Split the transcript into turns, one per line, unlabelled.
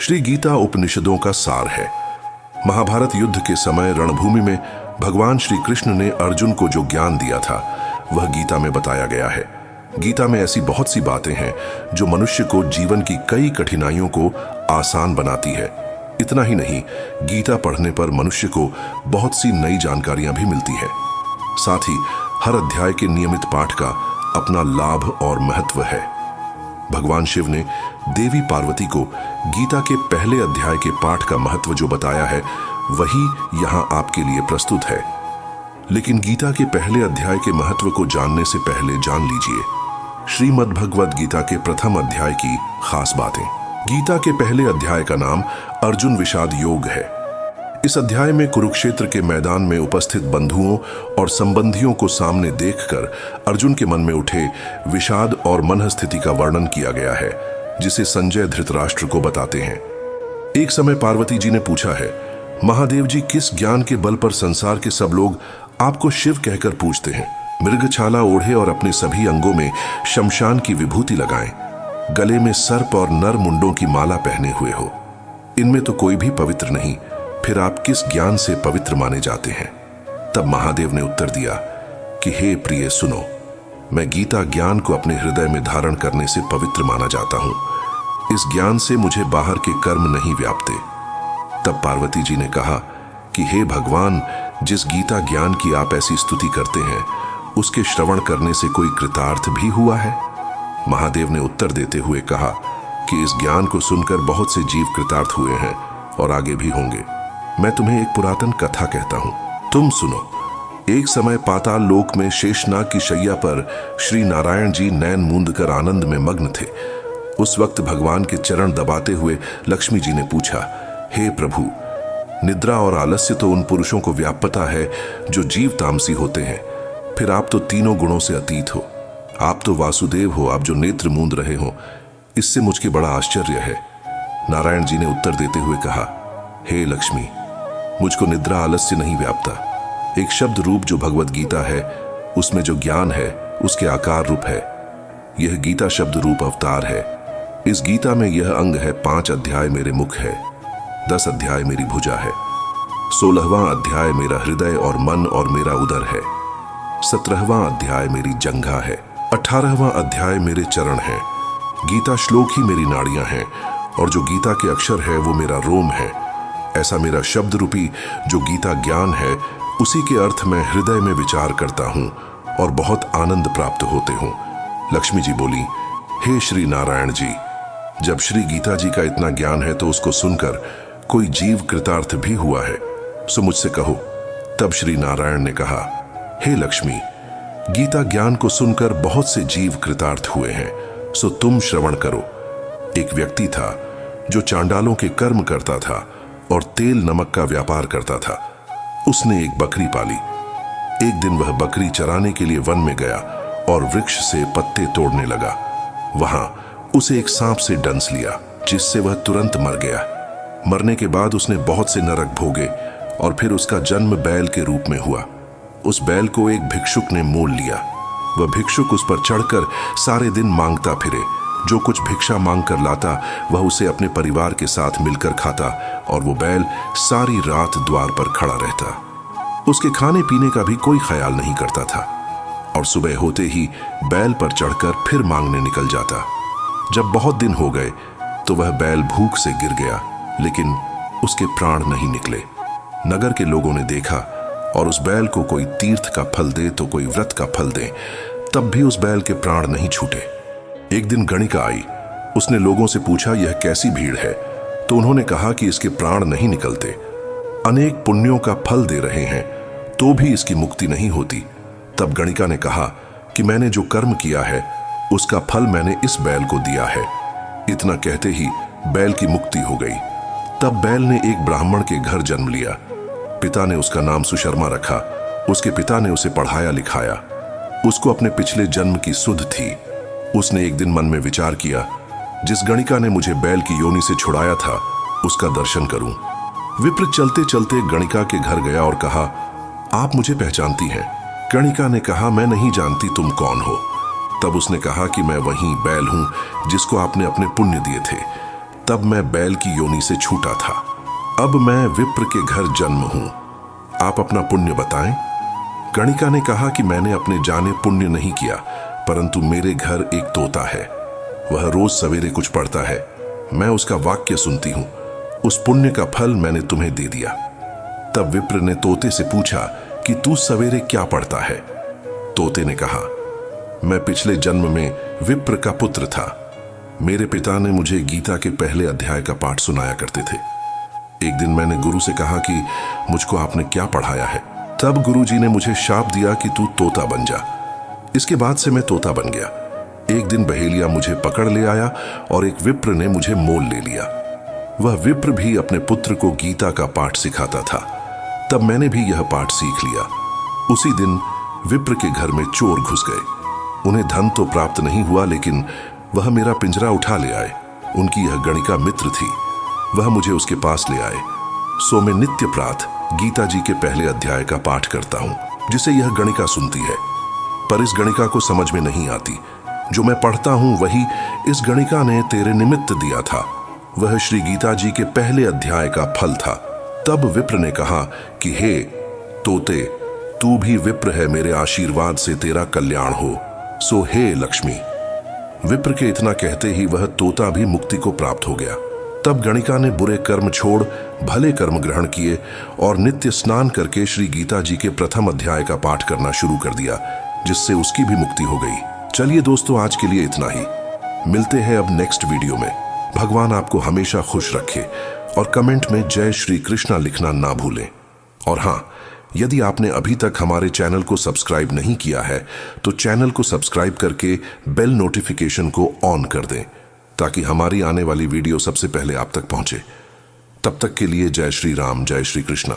श्री गीता उपनिषदों का सार है। महाभारत युद्ध के समय रणभूमि में भगवान श्री कृष्ण ने अर्जुन को जो ज्ञान दिया था वह गीता में बताया गया है। गीता में ऐसी बहुत सी बातें हैं जो मनुष्य को जीवन की कई कठिनाइयों को आसान बनाती है। इतना ही नहीं, गीता पढ़ने पर मनुष्य को बहुत सी नई जानकारियां भी मिलती है। साथ ही हर अध्याय के नियमित पाठ का अपना लाभ और महत्व है। भगवान शिव ने देवी पार्वती को गीता के पहले अध्याय के पाठ का महत्व जो बताया है वही यहां आपके लिए प्रस्तुत है। लेकिन गीता के पहले अध्याय के महत्व को जानने से पहले जान लीजिए श्रीमद् भगवद गीता के प्रथम अध्याय की खास बातें। गीता के पहले अध्याय का नाम अर्जुन विषाद योग है। इस अध्याय में कुरुक्षेत्र के मैदान में उपस्थित बंधुओं और संबंधियों को सामने देखकर अर्जुन के मन में उठे विषाद और मन स्थिति का वर्णन किया गया है, जिसे संजय धृतराष्ट्र को बताते हैं। एक समय पार्वती जी ने पूछा है, महादेव जी, किस ज्ञान के बल पर संसार के सब लोग आपको शिव कहकर पूछते हैं? मृगछाला ओढ़े और अपने सभी अंगों में शमशान की विभूति लगाएं, गले में सर्प और नर मुंडों की माला पहने हुए हो, इनमें तो कोई भी पवित्र नहीं, फिर आप किस ज्ञान से पवित्र माने जाते हैं? तब महादेव ने उत्तर दिया कि हे प्रिय, सुनो, मैं गीता ज्ञान को अपने हृदय में धारण करने से पवित्र माना जाता हूं। इस ज्ञान से मुझे बाहर के कर्म नहीं व्यापते। तब पार्वती जी ने कहा कि हे भगवान, जिस गीता ज्ञान की आप ऐसी स्तुति करते हैं उसके श्रवण करने से कोई कृतार्थ भी हुआ है? महादेव ने उत्तर देते हुए कहा कि इस ज्ञान को सुनकर बहुत से जीव कृतार्थ हुए हैं और आगे भी होंगे। मैं तुम्हें एक पुरातन कथा कहता हूं, तुम सुनो। एक समय पाताल लोक में शेषनाग की शैया पर श्री नारायण जी नैन मूंद कर आनंद में मग्न थे। उस वक्त भगवान के चरण दबाते हुए लक्ष्मी जी ने पूछा, हे प्रभु, निद्रा और आलस्य तो उन पुरुषों को व्यापता है जो जीव तामसी होते हैं, फिर आप तो तीनों गुणों से अतीत हो। आप तो वासुदेव हो, आप जो नेत्र मूंद रहे हो, इससे मुझके बड़ा आश्चर्य है। नारायण जी ने उत्तर देते हुए कहा, हे लक्ष्मी, मुझको निद्रा आलस्य नहीं व्यापता। एक शब्द रूप जो भगवद गीता है उसमें जो ज्ञान है उसके आकार रूप है। यह गीता शब्द रूप अवतार है। इस गीता में यह अंग है, 5 अध्याय मेरे मुख है, 10 अध्याय मेरी भुजा है, 16वां अध्याय मेरा हृदय और मन और मेरा उदर है, 17वां अध्याय मेरी जंघा है, 18वां अध्याय मेरे चरण है। गीता श्लोक ही मेरी नाड़ियां हैं और जो गीता के अक्षर है वो मेरा रोम है। ऐसा मेरा शब्द रूपी जो गीता ज्ञान है उसी के अर्थ में हृदय में विचार करता हूं और बहुत आनंद प्राप्त होते हूं। लक्ष्मी जी बोली, हे श्री नारायण जी, जब श्री गीता जी का इतना ज्ञान है तो उसको सुनकर कोई जीव कृतार्थ भी हुआ है, सो मुझसे कहो। तब श्री नारायण ने कहा, हे लक्ष्मी, गीता ज्ञान को सुनकर बहुत से जीव कृतार्थ हुए हैं, सो तुम श्रवण करो। एक व्यक्ति था जो चांडालों के कर्म करता था और तेल नमक का व्यापार करता था। उसने एक बकरी पाली। एक दिन वह बकरी चराने के लिए वन में गया और वृक्ष से पत्ते तोड़ने लगा। वहां उसे एक सांप से डंस लिया, जिससे वह तुरंत मर गया। मरने के बाद उसने बहुत से नरक भोगे और फिर उसका जन्म बैल के रूप में हुआ। उस बैल को एक भिक्षुक ने मोल लिया। वह भिक्षुक उस पर चढ़कर सारे दिन मांगता फिरे। जो कुछ भिक्षा मांग कर लाता वह उसे अपने परिवार के साथ मिलकर खाता और वो बैल सारी रात द्वार पर खड़ा रहता। उसके खाने पीने का भी कोई ख्याल नहीं करता था और सुबह होते ही बैल पर चढ़कर फिर मांगने निकल जाता। जब बहुत दिन हो गए तो वह बैल भूख से गिर गया, लेकिन उसके प्राण नहीं निकले। नगर के लोगों ने देखा और उस बैल को कोई तीर्थ का फल दे तो कोई व्रत का फल दे, तब भी उस बैल के प्राण नहीं छूटे। एक दिन गणिका आई। उसने लोगों से पूछा, यह कैसी भीड़ है? तो उन्होंने कहा कि इसके प्राण नहीं निकलते, अनेक पुण्यों का फल दे रहे हैं तो भी इसकी मुक्ति नहीं होती। तब गणिका ने कहा कि मैंने जो कर्म किया है उसका फल मैंने इस बैल को दिया है। इतना कहते ही बैल की मुक्ति हो गई। तब बैल ने एक ब्राह्मण के घर जन्म लिया। पिता ने उसका नाम सुशर्मा रखा। उसके पिता ने उसे पढ़ाया लिखाया। उसको अपने पिछले जन्म की सुध थी। उसने एक दिन मन में विचार किया, जिस गणिका ने मुझे बैल की योनि से छुड़ाया था उसका दर्शन करूं। विप्र चलते चलते गणिका के घर गया और कहा, आप मुझे पहचानती हैं? गणिका ने कहा, मैं नहीं जानती, तुम कौन हो? तब उसने कहा कि मैं वही बैल हूं जिसको आपने अपने पुण्य दिए थे। तब मैं बैल की योनि से छूटा था। अब मैं विप्र के घर जन्म हूं। आप अपना पुण्य बताएं। गणिका ने कहा कि मैंने अपने जाने पुण्य नहीं किया, परंतु मेरे घर एक तोता है। वह रोज सवेरे कुछ पढ़ता है, मैं उसका वाक्य सुनती हूं। उस पुण्य का फल मैंने तुम्हें दे दिया। तब विप्र ने तोते से पूछा कि तू सवेरे क्या पढ़ता है? तोते ने कहा, मैं पिछले जन्म में विप्र का पुत्र था। मेरे पिता ने मुझे गीता के पहले अध्याय का पाठ सुनाया करते थे। एक दिन मैंने गुरु से कहा कि मुझको आपने क्या पढ़ाया है। तब गुरुजी ने मुझे शाप दिया कि तू तोता बन जा। इसके बाद से मैं तोता बन गया। एक दिन बहेलिया मुझे पकड़ ले आया और एक विप्र ने मुझे मोल ले लिया। वह विप्र भी अपने पुत्र को गीता का पाठ सिखाता था। तब मैंने भी यह पाठ सीख लिया। उसी दिन विप्र के घर में चोर घुस गए। उन्हें धन तो प्राप्त नहीं हुआ, लेकिन वह मेरा पिंजरा उठा ले आए। उनकी यह गणिका मित्र थी। वह मुझे उसके पास ले आए। सो मैं नित्य प्रातः गीता जी के पहले अध्याय का पाठ करता हूं, जिसे यह गणिका सुनती है। पर इस गणिका को समझ में नहीं आती। जो मैं पढ़ता हूं वही इस गणिका ने तेरे निमित्त दिया था। वह श्री गीता जी के पहले अध्याय का फल था। तब विप्र ने कहा कि हे तोते, तू भी विप्र है, मेरे आशीर्वाद से तेरा कल्याण हो। सो हे लक्ष्मी। विप्र के इतना कहते ही वह तोता भी मुक्ति को प्राप्त हो गया। तब गणिका ने बुरे कर्म छोड़ भले कर्म ग्रहण किए और नित्य स्नान करके श्री गीता जी के प्रथम अध्याय का पाठ करना शुरू कर दिया, जिससे उसकी भी मुक्ति हो गई। चलिए दोस्तों, आज के लिए इतना ही। मिलते हैं अब नेक्स्ट वीडियो में। भगवान आपको हमेशा खुश रखे और कमेंट में जय श्री कृष्णा लिखना ना भूलें। और हाँ, यदि आपने अभी तक हमारे चैनल को सब्सक्राइब नहीं किया है तो चैनल को सब्सक्राइब करके बेल नोटिफिकेशन को ऑन कर दें, ताकि हमारी आने वाली वीडियो सबसे पहले आप तक पहुंचे। तब तक के लिए जय श्री राम, जय श्री कृष्णा।